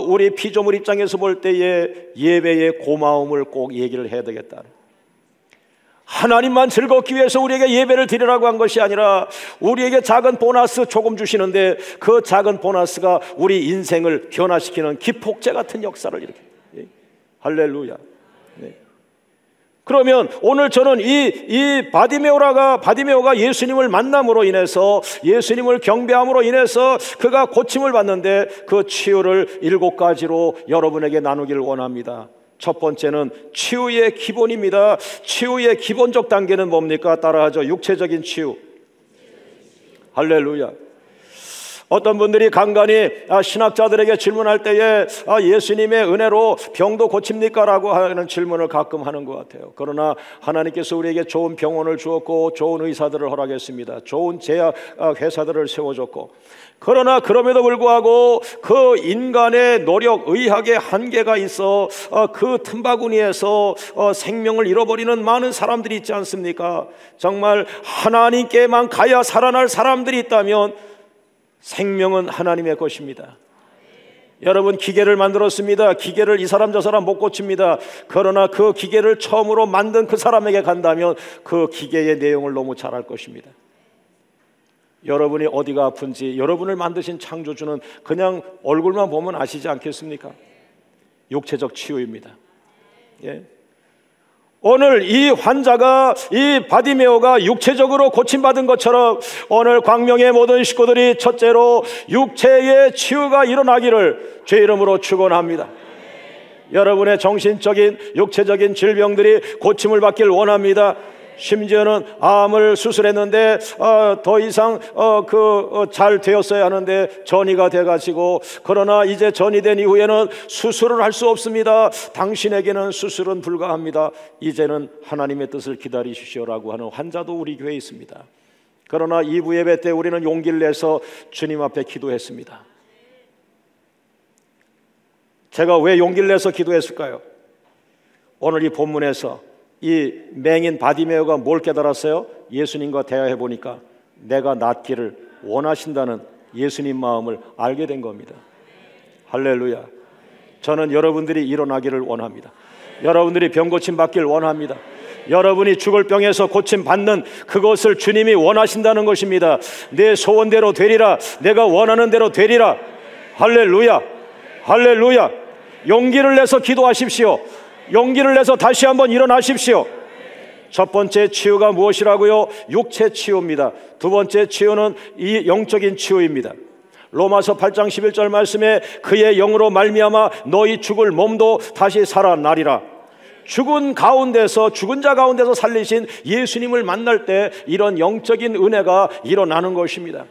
우리 피조물 입장에서 볼 때에 예배의 고마움을 꼭 얘기를 해야 되겠다. 하나님만 즐겁기 위해서 우리에게 예배를 드리라고 한 것이 아니라 우리에게 작은 보너스 조금 주시는데 그 작은 보너스가 우리 인생을 변화시키는 기폭제 같은 역사를 일으킵니다. 할렐루야. 네. 그러면 오늘 저는 이 바디메오가 예수님을 만남으로 인해서, 예수님을 경배함으로 인해서 그가 고침을 받는데 그 치유를 7가지로 여러분에게 나누기를 원합니다. 첫 번째는 치유의 기본입니다. 치유의 기본적 단계는 뭡니까? 따라하죠. 육체적인 치유. 할렐루야. 어떤 분들이 간간히 신학자들에게 질문할 때에 예수님의 은혜로 병도 고칩니까? 라고 하는 질문을 가끔 하는 것 같아요. 그러나 하나님께서 우리에게 좋은 병원을 주었고 좋은 의사들을 허락했습니다. 좋은 제약 회사들을 세워줬고, 그러나 그럼에도 불구하고 그 인간의 노력, 의학의 한계가 있어 그 틈바구니에서 생명을 잃어버리는 많은 사람들이 있지 않습니까? 정말 하나님께만 가야 살아날 사람들이 있다면 생명은 하나님의 것입니다. 여러분, 기계를 만들었습니다. 기계를 이 사람 저 사람 못 고칩니다. 그러나 그 기계를 처음으로 만든 그 사람에게 간다면 그 기계의 내용을 너무 잘 알 것입니다. 여러분이 어디가 아픈지 여러분을 만드신 창조주는 그냥 얼굴만 보면 아시지 않겠습니까? 육체적 치유입니다. 예. 오늘 이 환자가, 이 바디메오가 육체적으로 고침받은 것처럼 오늘 광명의 모든 식구들이 첫째로 육체의 치유가 일어나기를 주의 이름으로 축원합니다. 여러분의 정신적인, 육체적인 질병들이 고침을 받길 원합니다. 심지어는 암을 수술했는데 더 이상 잘 되었어야 하는데 전이가 돼가지고, 그러나 이제 전이 된 이후에는 수술을 할 수 없습니다. 당신에게는 수술은 불가합니다. 이제는 하나님의 뜻을 기다리십시오라고 하는 환자도 우리 교회에 있습니다. 그러나 2부 예배 때 우리는 용기를 내서 주님 앞에 기도했습니다. 제가 왜 용기를 내서 기도했을까요? 오늘 이 본문에서 이 맹인 바디메오가 뭘 깨달았어요? 예수님과 대화해 보니까 내가 낫기를 원하신다는 예수님 마음을 알게 된 겁니다. 할렐루야. 저는 여러분들이 일어나기를 원합니다. 여러분들이 병 고침 받길 원합니다. 여러분이 죽을 병에서 고침 받는 그것을 주님이 원하신다는 것입니다. 내 소원대로 되리라. 내가 원하는 대로 되리라. 할렐루야. 할렐루야. 용기를 내서 기도하십시오. 용기를 내서 다시 한번 일어나십시오. 첫 번째 치유가 무엇이라고요? 육체 치유입니다. 두 번째 치유는 이 영적인 치유입니다. 로마서 8장 11절 말씀에 그의 영으로 말미암아 너희 죽을 몸도 다시 살아나리라. 죽은 자 가운데서 살리신 예수님을 만날 때 이런 영적인 은혜가 일어나는 것입니다.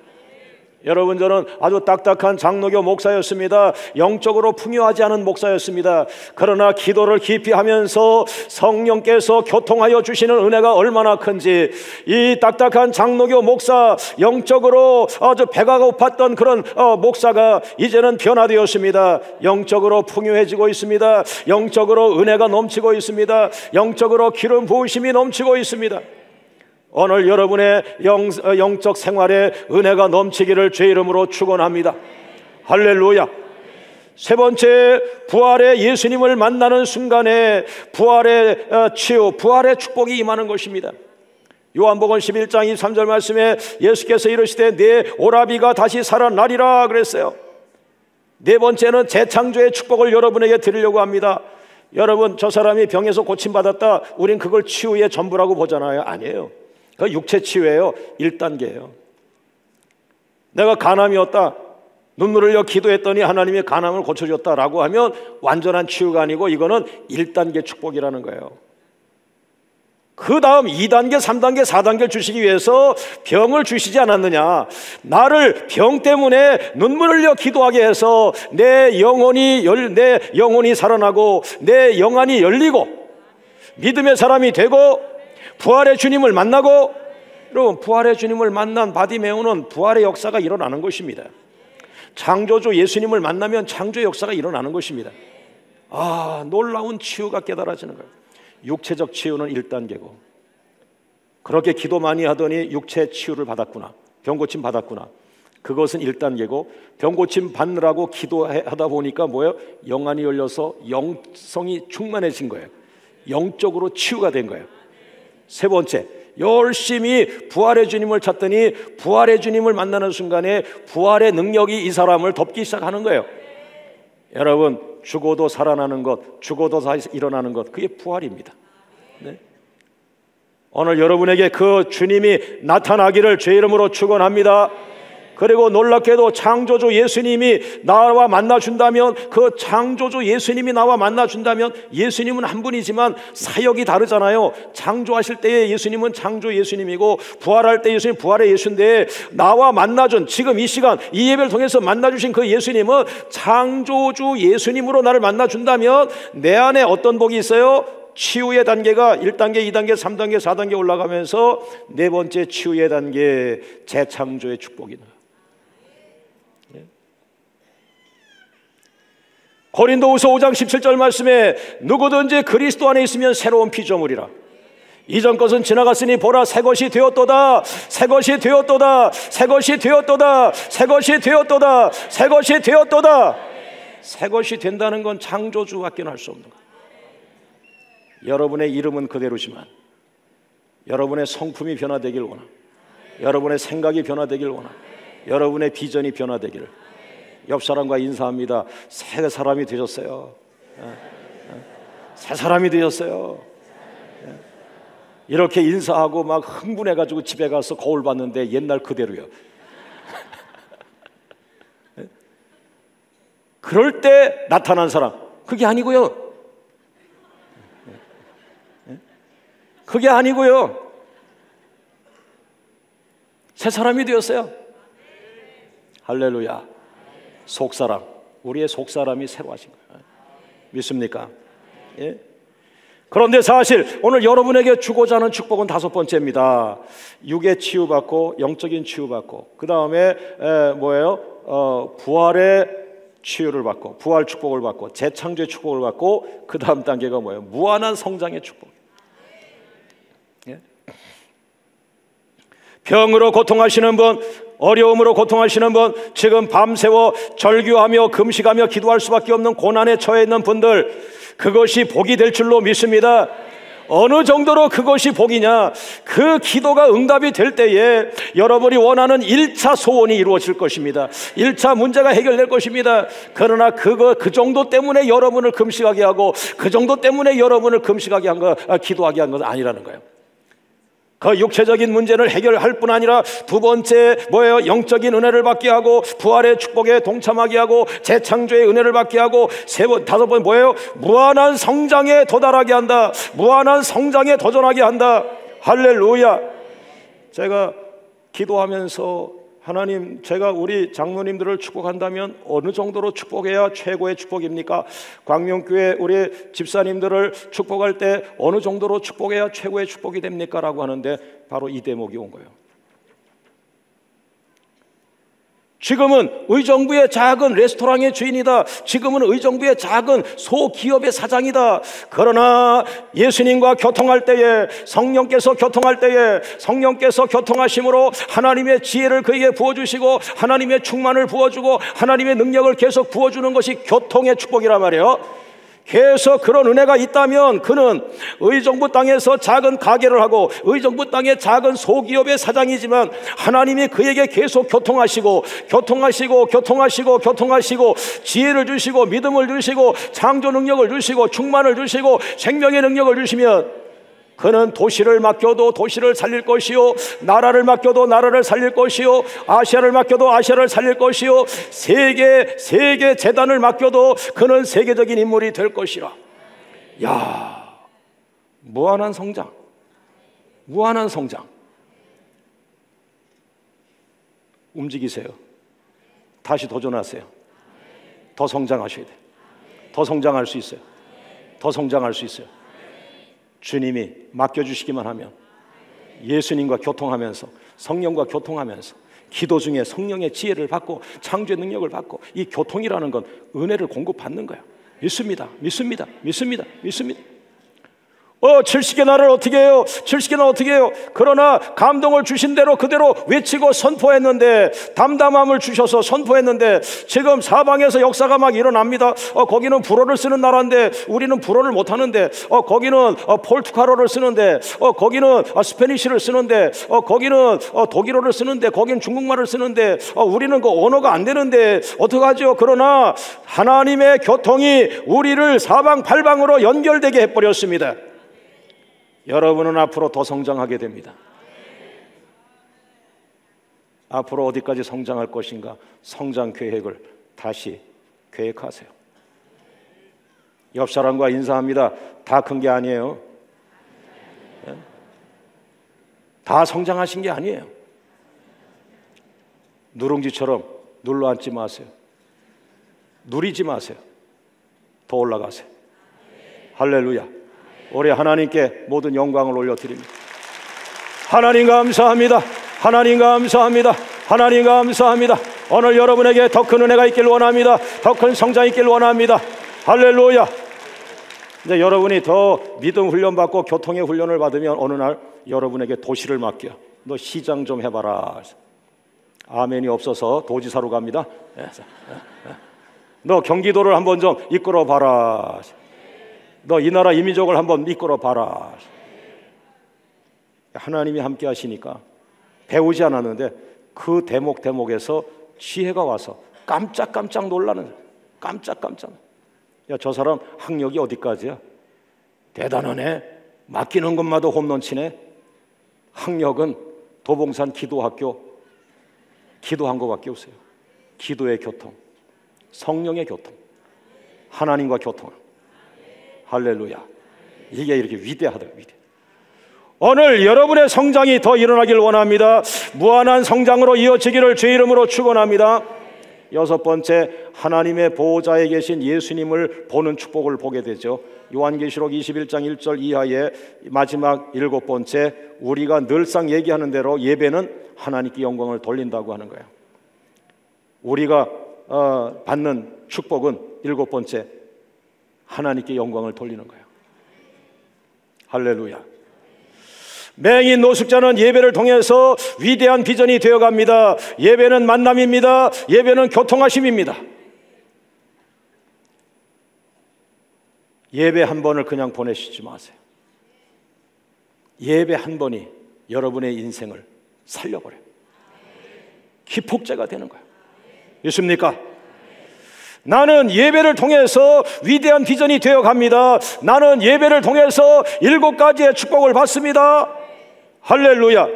여러분, 저는 아주 딱딱한 장로교 목사였습니다. 영적으로 풍요하지 않은 목사였습니다. 그러나 기도를 깊이 하면서 성령께서 교통하여 주시는 은혜가 얼마나 큰지, 이 딱딱한 장로교 목사, 영적으로 아주 배가 고팠던 그런 목사가 이제는 변화되었습니다. 영적으로 풍요해지고 있습니다. 영적으로 은혜가 넘치고 있습니다. 영적으로 기름 부으심이 넘치고 있습니다. 오늘 여러분의 영적 생활에 은혜가 넘치기를 주의 이름으로 축원합니다. 할렐루야. 세 번째, 부활의 예수님을 만나는 순간에 부활의 치유, 부활의 축복이 임하는 것입니다. 요한복음 11장 23절 말씀에 예수께서 이르시되 내 오라비가 다시 살아나리라 그랬어요. 네 번째는 재창조의 축복을 여러분에게 드리려고 합니다. 여러분, 저 사람이 병에서 고침받았다, 우린 그걸 치유의 전부라고 보잖아요. 아니에요. 그 육체 치유예요. 1단계예요. 내가 간암이었다, 눈물을 흘려 기도했더니 하나님이 간암을 고쳐줬다라고 하면 완전한 치유가 아니고 이거는 1단계 축복이라는 거예요. 그 다음 2단계, 3단계, 4단계를 주시기 위해서 병을 주시지 않았느냐. 나를 병 때문에 눈물을 흘려 기도하게 해서 내 영혼이 살아나고 내 영안이 열리고 믿음의 사람이 되고 부활의 주님을 만나고, 여러분, 부활의 주님을 만난 바디메오는 부활의 역사가 일어나는 것입니다. 창조주 예수님을 만나면 창조의 역사가 일어나는 것입니다. 놀라운 치유가 깨달아지는 거예요. 육체적 치유는 1단계고, 그렇게 기도 많이 하더니 육체 치유를 받았구나, 병고침 받았구나, 그것은 1단계고, 병고침 받느라고 기도하다 보니까 뭐예요? 영안이 열려서 영성이 충만해진 거예요. 영적으로 치유가 된 거예요. 세 번째, 열심히 부활의 주님을 찾더니 부활의 주님을 만나는 순간에 부활의 능력이 이 사람을 덮기 시작하는 거예요. 여러분, 죽어도 살아나는 것, 죽어도 다시 일어나는 것, 그게 부활입니다. 네? 오늘 여러분에게 그 주님이 나타나기를 주의 이름으로 축원합니다. 그리고 놀랍게도 창조주 예수님이 나와 만나준다면, 그 창조주 예수님이 나와 만나준다면, 예수님은 한 분이지만 사역이 다르잖아요. 창조하실 때의 예수님은 창조 예수님이고, 부활할 때 예수님 부활의 예수인데, 나와 만나준, 지금 이 시간 이 예배를 통해서 만나주신 그 예수님은 창조주 예수님으로 나를 만나준다면 내 안에 어떤 복이 있어요? 치유의 단계가 1단계, 2단계, 3단계, 4단계 올라가면서 네 번째 치유의 단계, 재창조의 축복이 나요. 고린도후서 5장 17절 말씀에 누구든지 그리스도 안에 있으면 새로운 피조물이라. 이전 것은 지나갔으니 보라 새 것이 되었도다. 새 것이 되었도다. 새 것이 되었도다. 새 것이 되었도다. 새 것이 되었도다. 새 것이 된다는 건 창조주밖에 할 수 없는 거예요. 여러분의 이름은 그대로지만 여러분의 성품이 변화되길 원합니다. 여러분의 생각이 변화되길 원합니다. 여러분의 비전이 변화되기를. 옆 사람과 인사합니다. 새 사람이 되셨어요. 새 사람이 되셨어요. 이렇게 인사하고 막 흥분해가지고 집에 가서 거울 봤는데 옛날 그대로요. 그럴 때 나타난 사람, 그게 아니고요. 그게 아니고요. 새 사람이 되었어요. 할렐루야. 속사람, 우리의 속사람이 새로 하신 거예요. 믿습니까? 예? 그런데 사실 오늘 여러분에게 주고자 하는 축복은 5번째입니다. 육의 치유받고, 영적인 치유받고, 그 다음에 뭐예요? 부활의 치유를 받고, 부활 축복을 받고, 재창조의 축복을 받고, 그 다음 단계가 뭐예요? 무한한 성장의 축복. 예? 병으로 고통하시는 분, 어려움으로 고통하시는 분, 지금 밤새워 절규하며 금식하며 기도할 수밖에 없는 고난에 처해 있는 분들, 그것이 복이 될 줄로 믿습니다. 어느 정도로 그것이 복이냐? 그 기도가 응답이 될 때에 여러분이 원하는 1차 소원이 이루어질 것입니다. 1차 문제가 해결될 것입니다. 그러나 그 정도 때문에 여러분을 금식하게 하고, 그 정도 때문에 여러분을 금식하게 한 거, 기도하게 한 것은 아니라는 거예요. 그 육체적인 문제를 해결할 뿐 아니라 두 번째 뭐예요? 영적인 은혜를 받게 하고, 부활의 축복에 동참하게 하고, 재창조의 은혜를 받게 하고, 다섯 번 뭐예요? 무한한 성장에 도달하게 한다. 무한한 성장에 도전하게 한다. 할렐루야. 제가 기도하면서 하나님, 제가 우리 장로님들을 축복한다면 어느 정도로 축복해야 최고의 축복입니까? 광명교회 우리 집사님들을 축복할 때 어느 정도로 축복해야 최고의 축복이 됩니까? 라고 하는데 바로 이 대목이 온 거예요. 지금은 의정부의 작은 레스토랑의 주인이다. 지금은 의정부의 작은 소기업의 사장이다. 그러나 예수님과 교통할 때에, 성령께서 교통할 때에, 성령께서 교통하심으로 하나님의 지혜를 그에게 부어주시고, 하나님의 충만을 부어주고, 하나님의 능력을 계속 부어주는 것이 교통의 축복이란 말이에요. 계속 그런 은혜가 있다면 그는 의정부 땅에서 작은 가게를 하고, 의정부 땅의 작은 소기업의 사장이지만 하나님이 그에게 계속 교통하시고 지혜를 주시고, 믿음을 주시고, 창조 능력을 주시고, 충만을 주시고, 생명의 능력을 주시면 그는 도시를 맡겨도 도시를 살릴 것이요, 나라를 맡겨도 나라를 살릴 것이요, 아시아를 맡겨도 아시아를 살릴 것이요, 세계 재단을 맡겨도 그는 세계적인 인물이 될 것이라. 야, 무한한 성장, 무한한 성장. 움직이세요. 다시 도전하세요. 더 성장하셔야 돼요. 더 성장할 수 있어요. 더 성장할 수 있어요. 주님이 맡겨주시기만 하면, 예수님과 교통하면서, 성령과 교통하면서, 기도 중에 성령의 지혜를 받고 창조의 능력을 받고, 이 교통이라는 건 은혜를 공급받는 거예요. 믿습니다. 믿습니다. 믿습니다. 믿습니다. 70개 나를 어떻게 해요? 70개는 어떻게 해요? 그러나 감동을 주신 대로 그대로 외치고 선포했는데, 담담함을 주셔서 선포했는데, 지금 사방에서 역사가 막 일어납니다. 거기는 불어를 쓰는 나라인데 우리는 불어를 못하는데, 거기는 포르투갈어를 쓰는데, 거기는 스페니쉬를 쓰는데, 거기는 독일어를 쓰는데, 거기는 중국말을 쓰는데, 우리는 그 언어가 안 되는데 어떡하죠? 그러나 하나님의 교통이 우리를 사방팔방으로 연결되게 해버렸습니다. 여러분은 앞으로 더 성장하게 됩니다. 앞으로 어디까지 성장할 것인가? 성장 계획을 다시 계획하세요. 옆 사람과 인사합니다. 다 큰 게 아니에요. 다 성장하신 게 아니에요. 누룽지처럼 눌러앉지 마세요. 누리지 마세요. 더 올라가세요. 할렐루야. 우리 하나님께 모든 영광을 올려드립니다. 하나님 감사합니다. 하나님 감사합니다. 하나님 감사합니다. 오늘 여러분에게 더 큰 은혜가 있길 원합니다. 더 큰 성장이 있길 원합니다. 할렐루야. 이제 여러분이 더 믿음 훈련 받고 교통의 훈련을 받으면 어느 날 여러분에게 도시를 맡겨. 너 시장 좀 해봐라. 아멘이 없어서 도지사로 갑니다. 너 경기도를 한번 좀 이끌어 봐라. 너 이 나라 이민족을 한번 이끌어 봐라. 하나님이 함께 하시니까 배우지 않았는데 그 대목에서 지혜가 와서 깜짝깜짝 놀라는, 깜짝깜짝. 야, 저 사람 학력이 어디까지야? 대단하네. 맡기는 것마다 홈런 치네. 학력은 도봉산 기도학교 기도한 것밖에 없어요. 기도의 교통, 성령의 교통, 하나님과 교통. 할렐루야. 이게 이렇게 위대하다. 위대. 오늘 여러분의 성장이 더 일어나길 원합니다. 무한한 성장으로 이어지기를 주의 이름으로 축원합니다. 6번째, 하나님의 보호자에 계신 예수님을 보는 축복을 보게 되죠. 요한계시록 21장 1절 이하의 마지막 7번째, 우리가 늘상 얘기하는 대로 예배는 하나님께 영광을 돌린다고 하는 거예요. 우리가 받는 축복은 7번째, 하나님께 영광을 돌리는 거예요. 할렐루야. 맹인 노숙자는 예배를 통해서 위대한 비전이 되어갑니다. 예배는 만남입니다. 예배는 교통하심입니다. 예배 한 번을 그냥 보내시지 마세요. 예배 한 번이 여러분의 인생을 살려버려요. 기폭제가 되는 거예요. 믿습니까? 나는 예배를 통해서 위대한 비전이 되어갑니다. 나는 예배를 통해서 7가지의 축복을 받습니다. 할렐루야.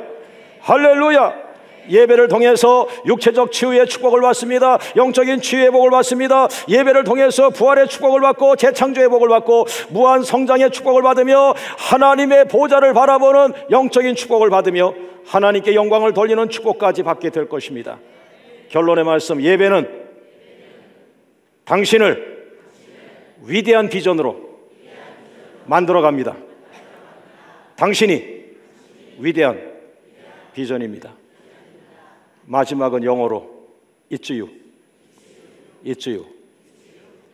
할렐루야. 예배를 통해서 육체적 치유의 축복을 받습니다. 영적인 치유의 복을 받습니다. 예배를 통해서 부활의 축복을 받고 재창조의 복을 받고 무한 성장의 축복을 받으며 하나님의 보좌를 바라보는 영적인 축복을 받으며 하나님께 영광을 돌리는 축복까지 받게 될 것입니다. 결론의 말씀, 예배는 당신을 위대한 비전으로 만들어갑니다. 당신이 위대한 비전입니다. 마지막은 영어로 It's you. It's you.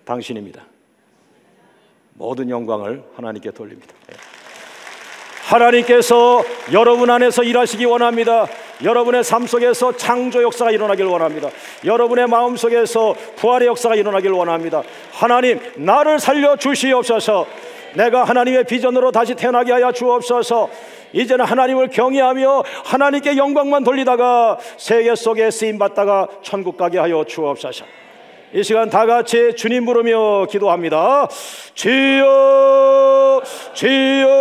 당신입니다. 모든 영광을 하나님께 돌립니다. 하나님께서 여러분 안에서 일하시기 원합니다. 여러분의 삶 속에서 창조 역사가 일어나길 원합니다. 여러분의 마음 속에서 부활의 역사가 일어나길 원합니다. 하나님, 나를 살려 주시옵소서. 내가 하나님의 비전으로 다시 태어나게 하여 주옵소서. 이제는 하나님을 경외하며 하나님께 영광만 돌리다가 세계 속에 쓰임받다가 천국 가게 하여 주옵소서. 이 시간 다 같이 주님 부르며 기도합니다. 주여, 주여.